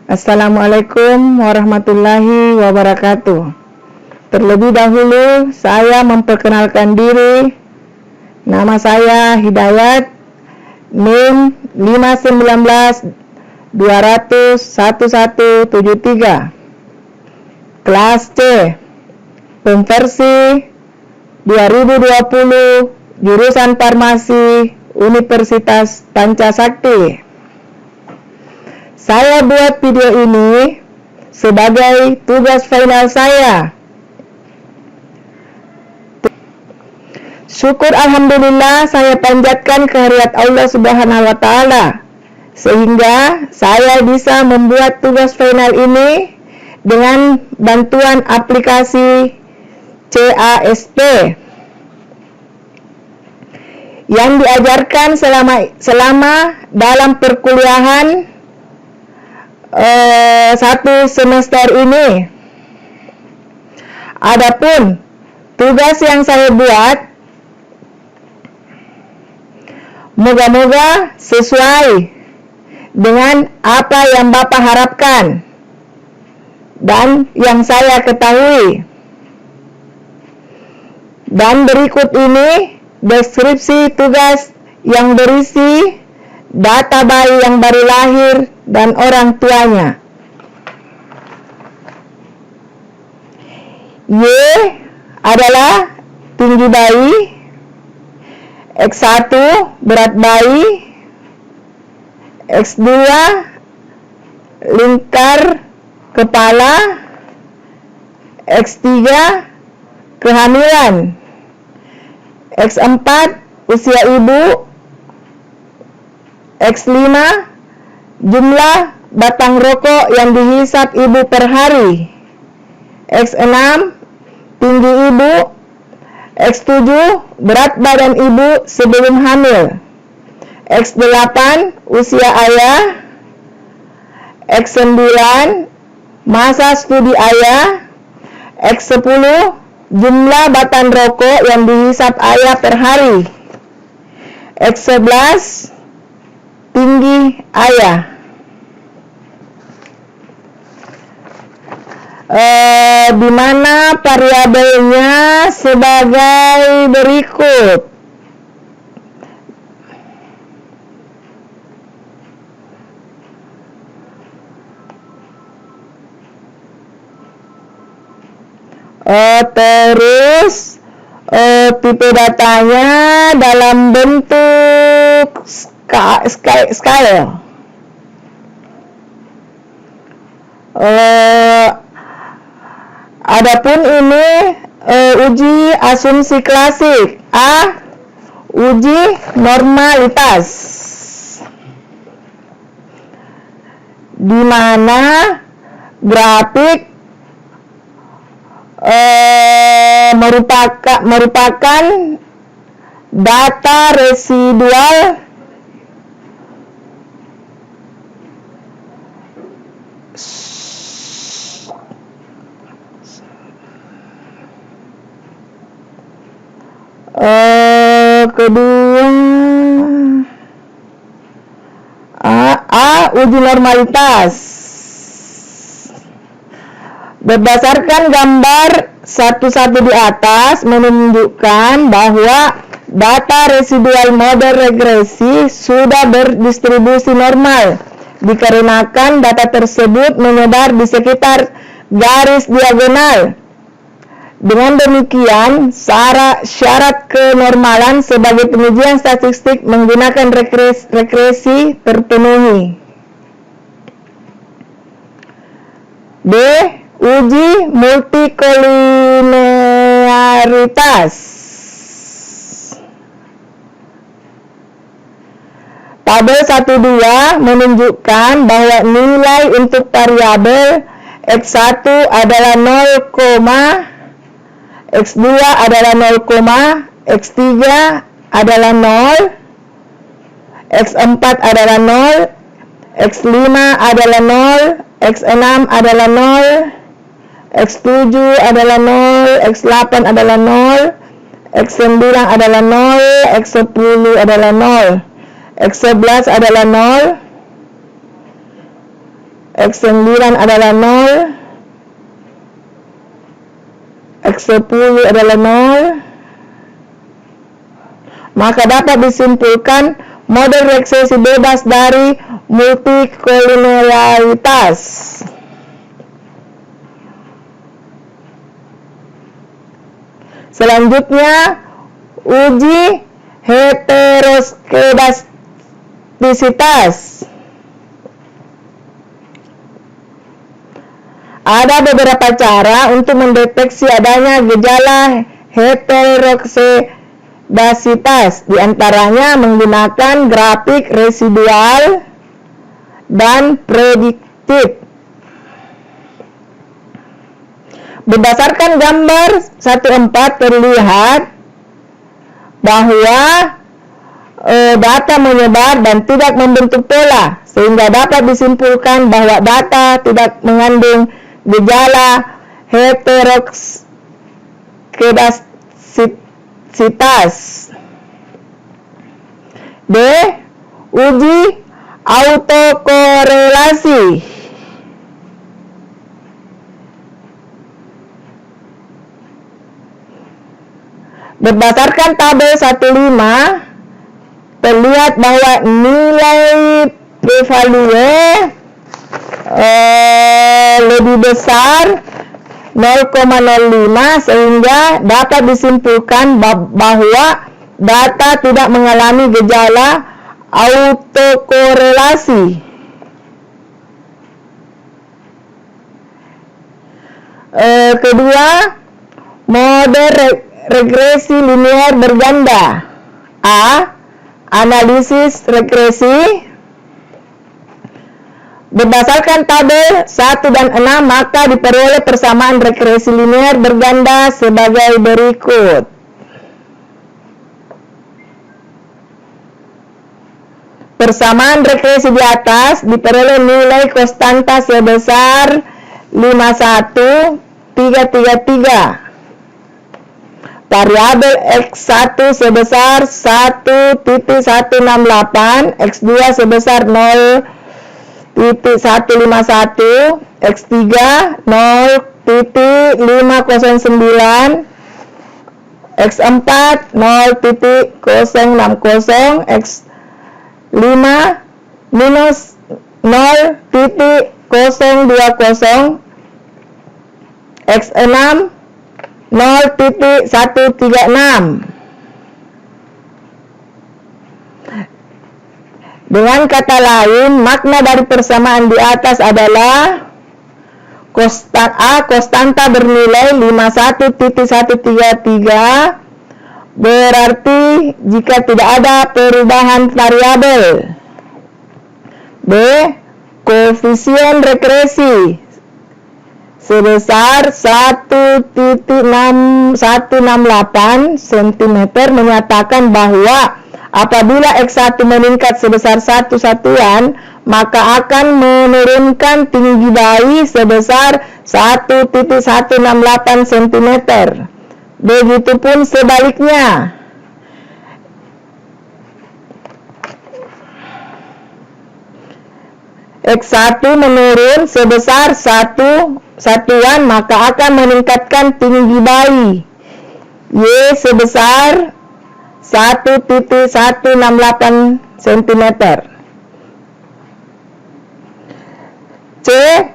Assalamualaikum warahmatullahi wabarakatuh. Terlebih dahulu saya memperkenalkan diri. Nama saya Hidayat, NIM 519-200-1173, kelas C, konversi 2020, jurusan Farmasi, Universitas Pancasakti. Saya buat video ini sebagai tugas final saya. Syukur alhamdulillah saya panjatkan kehadirat Allah Subhanahu wa taala sehingga saya bisa membuat tugas final ini dengan bantuan aplikasi CASP yang diajarkan selama dalam perkuliahan satu semester ini. Adapun tugas yang saya buat moga-moga sesuai dengan apa yang Bapak harapkan dan yang saya ketahui. Dan berikut ini deskripsi tugas yang berisi data bayi yang baru lahir dan orang tuanya. Y adalah tinggi bayi, X1 berat bayi, X2 lingkar kepala, X3 kehamilan, X4 usia ibu, X5 jumlah batang rokok yang dihisap ibu per hari, X6 tinggi ibu, X7 berat badan ibu sebelum hamil, X8 usia ayah, X9 masa studi ayah, X10 jumlah batang rokok yang dihisap ayah per hari, X11 tinggi ayah. Di mana variabelnya sebagai berikut. Terus tipe datanya dalam bentuk scale. Adapun ini uji asumsi klasik. A. Uji normalitas, di mana grafik merupakan data residual kedua. A. Uji normalitas. Berdasarkan gambar 1 di atas menunjukkan bahwa data residual model regresi sudah berdistribusi normal dikarenakan data tersebut menyebar di sekitar garis diagonal. Dengan demikian, syarat kenormalan sebagai pengujian statistik menggunakan regresi terpenuhi. B. Uji multikolinearitas. Tabel 1-2 menunjukkan bahwa nilai untuk variabel X1 adalah 0, X2 adalah 0, X3 adalah 0, X4 adalah 0, X5 adalah 0, X6 adalah 0, X7 adalah 0, X8 adalah 0, X9 adalah 0, X10 adalah 0, X11 adalah 0, X9 adalah 0, X10 adalah 0, maka dapat disimpulkan model regresi bebas dari multikolinearitas. Selanjutnya, uji heteroskedastisitas. Ada beberapa cara untuk mendeteksi adanya gejala heteroskedastisitas, di antaranya menggunakan grafik residual dan prediktif. Berdasarkan gambar 1.4 terlihat bahwa data menyebar dan tidak membentuk pola, sehingga dapat disimpulkan bahwa data tidak mengandung gejala heteroskedastisitas. D. Uji autokorelasi. Berdasarkan tabel 1.5 terlihat bahwa nilai p-value lebih besar 0,05, sehingga dapat disimpulkan bahwa data tidak mengalami gejala autokorelasi. Kedua, model regresi linear berganda. A. Analisis regresi. Berdasarkan tabel 1 dan 6, maka diperoleh persamaan regresi linear berganda sebagai berikut. Persamaan regresi di atas diperoleh nilai konstanta sebesar 51333. Variabel X1 sebesar 1.168, X2 sebesar 0.151, X3 0.509, X4 0.060, X5 minus 0.020, X6 0.136. Dengan kata lain, makna dari persamaan di atas adalah konstanta bernilai 51.133, berarti jika tidak ada perubahan variabel. B. Koefisien regresi sebesar 1.168 cm menyatakan bahwa apabila X1 meningkat sebesar 1 satuan, maka akan menurunkan tinggi bayi sebesar 1.168 cm. Begitupun sebaliknya. X1 menurun sebesar 1 satuan, maka akan meningkatkan tinggi bayi Y sebesar 1.168 cm. C.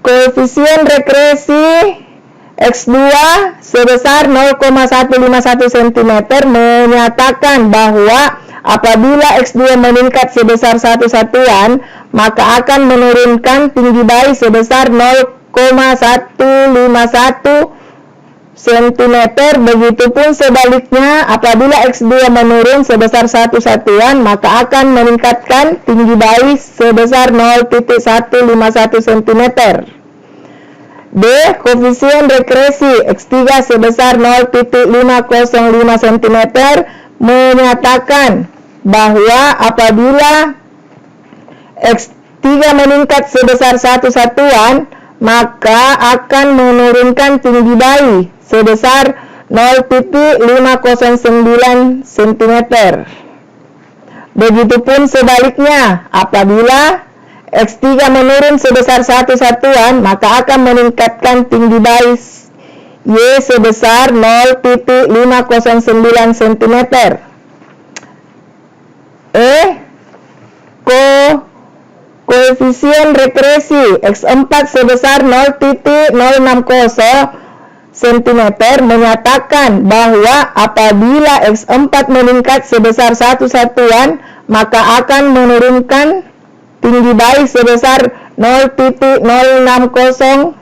Koefisien regresi X2 sebesar 0,151 cm menyatakan bahwa apabila X2 meningkat sebesar 1 satuan, maka akan menurunkan tinggi bayi sebesar 0,151 cm. Begitupun sebaliknya, apabila X2 menurun sebesar 1 satuan, maka akan meningkatkan tinggi bayi sebesar 0.151 cm. D. Koefisien regresi X3 sebesar 0.505 cm menyatakan bahwa apabila X3 meningkat sebesar 1 satuan, maka akan menurunkan tinggi bayi sebesar 0.509 cm. Begitupun sebaliknya, apabila X3 menurun sebesar 1 satuan, maka akan meningkatkan tinggi bayi Y sebesar 0,509 cm. Koefisien regresi X4 sebesar 0,060 cm menyatakan bahwa apabila X4 meningkat sebesar 1 satuan, maka akan menurunkan tinggi bayi sebesar 0,060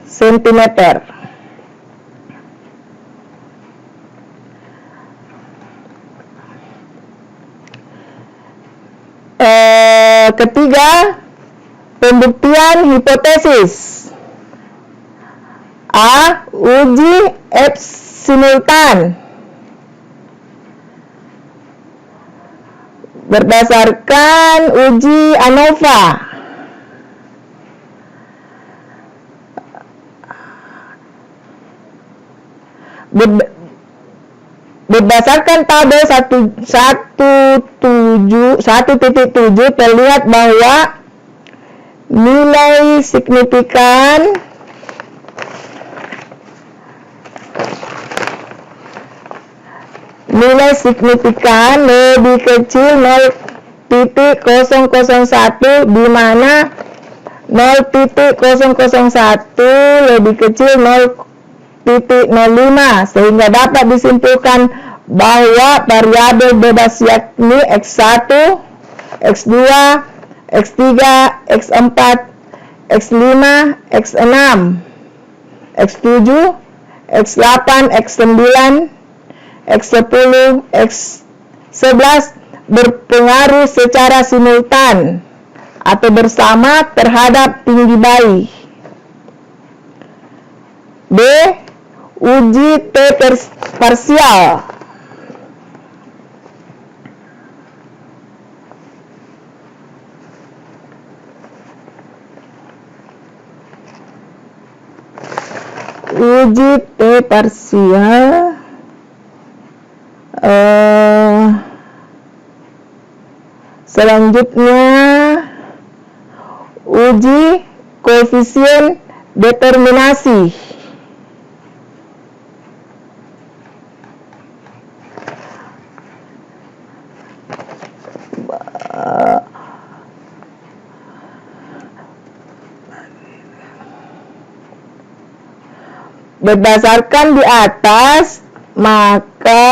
cm. Ketiga, pembuktian hipotesis. A. Uji F simultan berdasarkan uji ANOVA. Berdasarkan tabel 1.7 terlihat bahwa nilai signifikan lebih kecil 0,001, di mana 0,001 lebih kecil 0,05, sehingga dapat disimpulkan bahwa variabel bebas yakni X1, X2, X3, X4, X5, X6, X7, X8, X9, X10, X11 berpengaruh secara simultan atau bersama terhadap tinggi bayi. B. Uji T parsial. Uji T parsial selanjutnya uji koefisien determinasi. Berdasarkan di atas, maka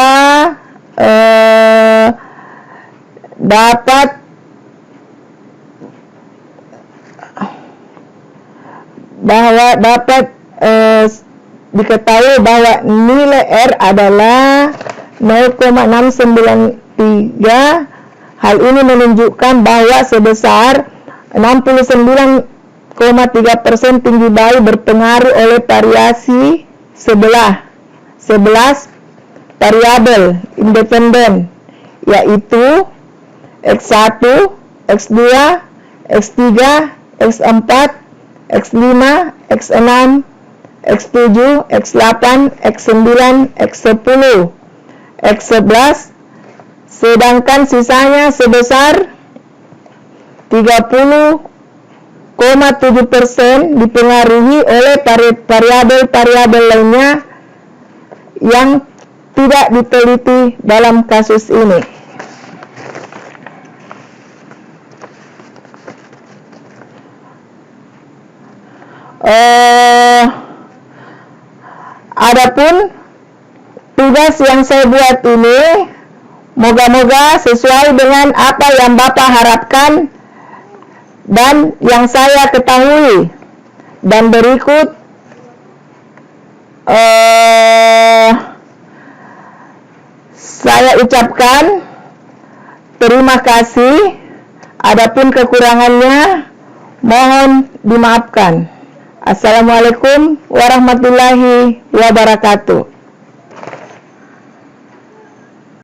dapat diketahui bahwa nilai R adalah 0,693. Hal ini menunjukkan bahwa sebesar 69,3% tinggi bayi berpengaruh oleh variasi 11 variabel independen, yaitu X1, X2, X3, X4, X5, X6, X7, X8, X9, X10, X11, sedangkan sisanya sebesar 30,7% dipengaruhi oleh variabel-variabel lainnya yang tidak diteliti dalam kasus ini. Adapun tugas yang saya buat ini moga-moga sesuai dengan apa yang Bapak harapkan dan yang saya ketahui. Dan berikut saya ucapkan terima kasih. Adapun kekurangannya mohon dimaafkan. Assalamualaikum warahmatullahi wabarakatuh.